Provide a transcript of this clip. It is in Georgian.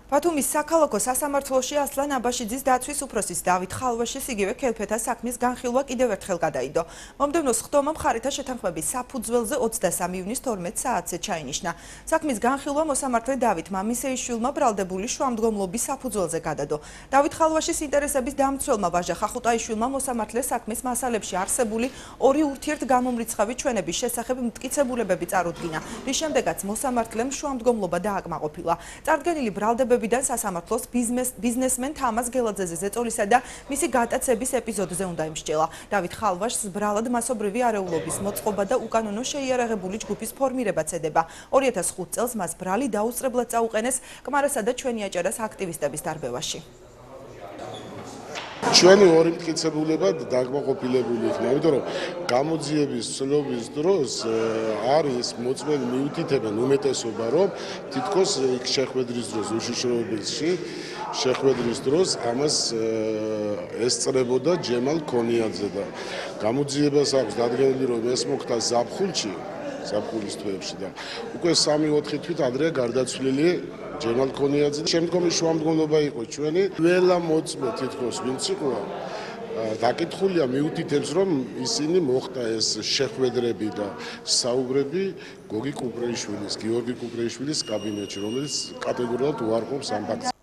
ბათუმის საქალაქო სასამართლოში ასლან აბაშიძის დაცვის უფროსის დავით ხალვაშის იგივე ქელფეთა საქმის განხილვა კიდევ ერთხელ გადაიდო. მომდევნო სხდომა მხარეთა შეთანხმების საფუძველზე 23 ივნის 12 საათზე ჩაინიშნა. საქმის განხილვა მოსამართლე დავით მამისეიშვილმა ბრალდებული შუამდგომლობის საფუძველზე გადადო. დავით ხალვაშის ინტერესების დამცველმა ვაჟა ხახუტაიშვილმა მოსამართლეს საქმის მასალებში არსებული ორი ურთიერთგამომრიცხავი ჩვენების შესახებ მტკიცებულებები წარუდგინა, რის შემდეგაც მოსამართლემ შუამდგომლობა დააკმაყოფილა. წარდგენილი ბრალდებები სასამართლოს ბიზნესმენ თამაზ გელაძეზე ზეწოლისა და მისი გატაცების ეპიზოდზე უნდა იმსჯელა. დავით ხალვაშს ბრალად მასობრივი არეულობის მოწყობა და უკანონო შეიარაღებული ჯგუფის ფორმირებაც ედება. 2005 წელს მას ბრალი დაუსწრებლად წაუყენეს კმარასა და ჩვენი აჭარას აქტივისტების დარბევაში. ჩვენი ორი მტკიცებულება დაკმაყოფილებული იქნა, იმიტომ რომ გამოძიების ცნობის დროს არის მოწმენი მიუთითებენ უმეტესობა, რომ თითქოს იქ შეხვედრის დროს უშიშროებელში შეხვედრის დროს ამას ესწრებოდა ჯემალ ქონიაძე და გამოძიებას აქვს დადგენილი, რომ ეს მოხდა ზაფხულის თვეებში და უკვე 3-4 თვით ადრეა გარდაცვლილი ჯემალ ქონიაძე. შემდგომი შუამდგომლობა იყო ჩვენი. ყველა მოწმე თითქოს ვინც იყო დაკითხულია მიუთითებს, რომ ისინი მოხდა ეს შეხვედრები და საუბრები გიორგი კუპრეიშვილის კაბინეტში, რომელიც კატეგორიულად უარყოფს ამ ფაქტს.